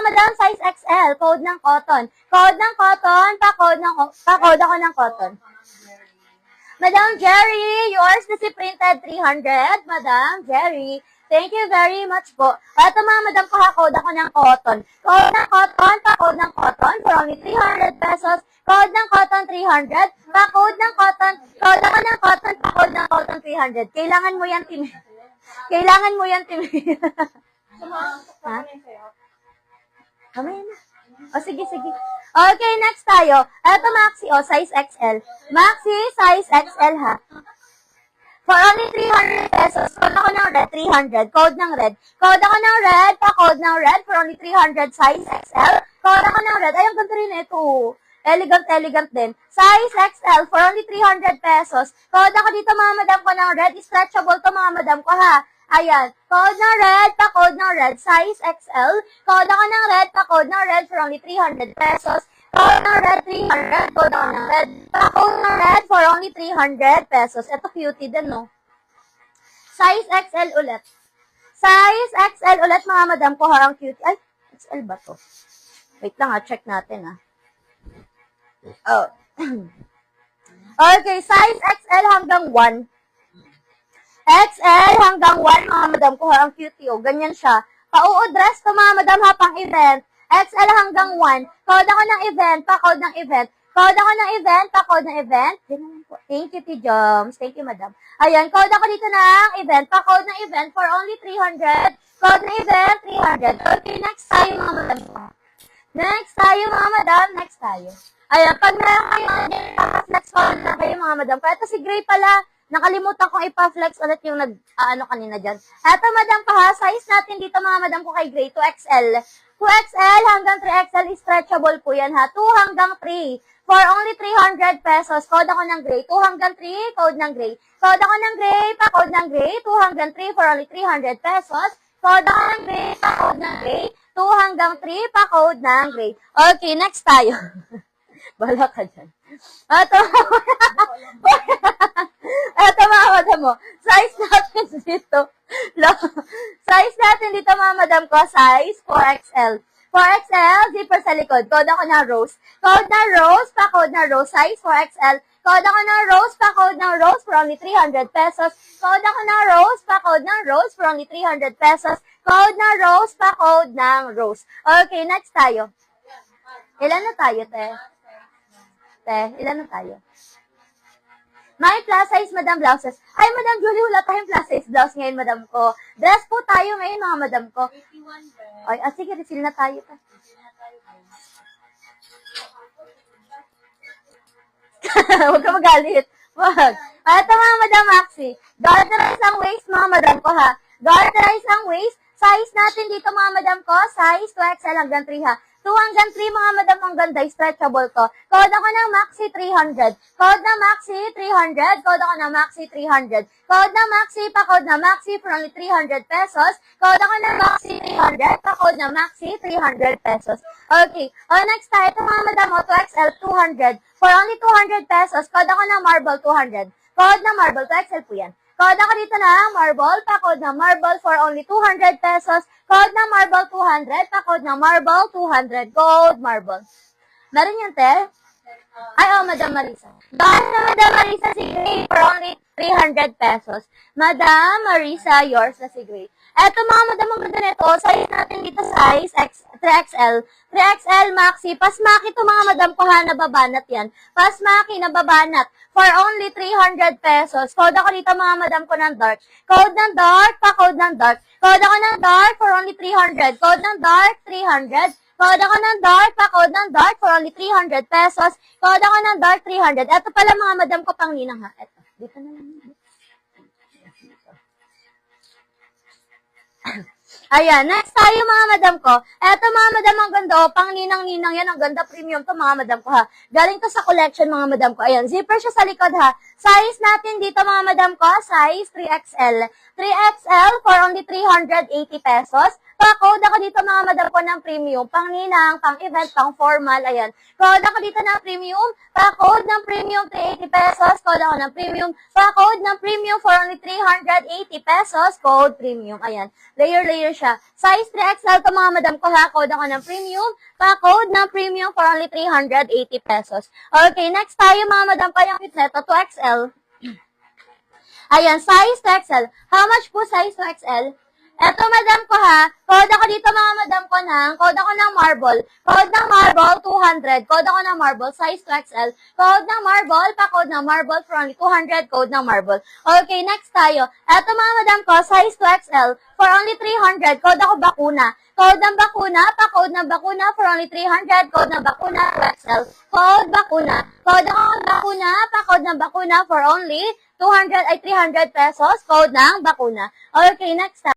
madam, size XL, code ng cotton. Code ng cotton, pa-code ako ng cotton. Madam Jerry, yours na si printed 300. Madam Jerry, thank you very much po. Ito mga madam, code ako ng cotton. Code ng cotton, pa-code ng cotton for only 300 pesos. Code ng cotton 300, pa-code ng cotton, code ako ng cotton, pa-code ng cotton 300. Kailangan mo yan, Tim. Kailangan mo yan, Tim. Ha? Kamay na. O, sige. Okay, next tayo. Ito, Maxi, size XL. Maxi, size XL, ha? For only 300 pesos, code ako ng red, 300. Code ng red. Code ako ng red, pa-code ng red, for only 300, size XL. Code ako ng red. Ay, ang ganda rin ito. Elegant din. Size XL, for only 300 pesos. Code ako dito, mga madam ko ng red. Stretchable to, mga madam ko, ha? Ayan. Code ng red, pa-code ng red, size XL. Code ako ng red, pa-code ng red, for only 300 pesos. Code ng red, 300. Code ako ng red, pa-code ng red, for only 300 pesos. Ito cutie din, no? Size XL ulit. Size XL ulit, mga madam ko, ha? Ang cutie. Ay, XL ba to? Wait lang, check natin, ha? Oh. Okay, size XL hanggang 1. XL hanggang 1, mga madam ko, ang cutie, ganyan siya. Pa-oo dress to, mga madam, pang event. XL hanggang 1. Code ako ng event, pa-code ng event. Code ako ng event, pa-code ng event. Thank you, T. Joms. Thank you, madam. Ayan, code ako dito ng event, pa-code ng event for only 300. Code ng event, 300. Okay, next tayo, mga madam. Next tayo. Ayan, pag meron kayo, flex pa na kayo, mga madam. Ito si Gray pala. Nakalimutan kong ipa-flex ulit yung kanina dyan. Eto, madam pa, size natin dito, mga madam ko kay Gray, 2XL. 2XL hanggang 3XL, stretchable po yan, ha? 2 hanggang 3. For only 300 pesos. Code ako ng Gray. 2 hanggang 3, code ng Gray. Code ako ng Gray, pa-code ng Gray. 2 hanggang 3 for only 300 pesos. Code ako ng Gray, pa-code ng Gray. 2 hanggang 3, pa-code ng Gray. Okay, next tayo. Bala ka dyan. Ito, mga madam mo. Size natin dito. Size natin dito, mga madam ko. Size 4XL. 4XL, zipper sa likod. Code ako ng rose. Code ng rose, pa-code ng rose. Size 4XL. Code ako ng rose, pa-code ng rose for only 300 pesos. Code ako ng rose, pa-code ng rose for only 300 pesos. Code ng rose, pa-code ng rose. Okay, next tayo. Ilan na tayo, te? Ilan na tayo? May plus size, madam, blouses. Ay, madam Julie, wala tayong plus size blouse ngayon, madam ko. Dress po tayo ngayon, mga madam ko. 81, ay, sige, refill na tayo. Huwag ka magalit. Wag. Ito, mga madam Maxi. Garterize ang waist, mga madam ko, ha. Garterize ang waist. Size natin dito, mga madam ko. Size 2XL hanggang 3, ha. 2 hanggang 3, mga madam, ang ganda, stretchable to. Code ako ng Maxi 300. Code na Maxi 300. Code ako ng Maxi 300. Code na Maxi, pa-code na Maxi for only 300 pesos. Code ako ng Maxi 300. Pa-code na Maxi 300 pesos. Okay. Next tayo, ito, mga madam, 2XL 200. For only 200 pesos. Code ako ng Marble 200. Code na Marble 2XL po yan. Code ako dito na Marble, pa-code na Marble for only 200 pesos. Code na Marble 200, pa-code na Marble 200. Gold Marble. Meron yan, te? Ay, Madam Marisa. Dahil na Madam Marisa si Gray for only 300 pesos. Madam Marisa, yours na si Gray. Eto, mga madam, ang ganda nito. Size natin dito, size 3XL. 3XL Maxi. Pasmaki to, mga madam ko, ha, nababanat yan. Pasmaki, nababanat. For only 300 pesos. Code ako dito, mga madam ko, ng dark. Code ng dark, pa-code ng dark. Code ako ng dark for only 300. Code ng dark, 300. Code ako ng dark, pa-code ng dark for only 300 pesos. Code ako ng dark, 300. Eto pala, mga madam ko, pang ninang, ha. Eto, dito na lang. Ayan, next tayo, mga madam ko. Eto, mga madam, ang ganda, pang ninang-ninang yan, ang ganda, premium to, mga madam ko, ha. Galing to sa collection, mga madam ko. Ayan, zipper siya sa likod, ha. Size natin dito, mga madam ko, size 3XL. 3XL for only 380 pesos. Pa-code ako dito mga madam ko ng premium, pang ninang, pang event, pang formal, ayan. Code ako dito ng premium, pa-code ng premium 380 pesos, code ako ng premium, pa-code ng premium for only 380 pesos, code premium, ayan. Layer siya. Size 3XL to mga madam ko ha, code ako ng premium, pa-code ng premium for only 380 pesos. Okay, next tayo mga madam ko yung neto 2XL. Ayan, size 2XL. How much po size 2XL? Eto, madam ko ha. Code ako dito mga madam ko code ako ng marble. Code ng marble, 200. Code ako ng marble, size 2XL. Code ng marble, pa-code ng marble for only 200. Code ng marble. Okay, next tayo. Eto mga madam ko, size 2XL. For only 300. Code ako bakuna. Code ng bakuna, pa-code ng bakuna for only 300. Code ng bakuna, 2XL. Code bakuna. Code ako ng bakuna, pa-code ng bakuna for only 300 pesos. Code ng bakuna. Okay, next time.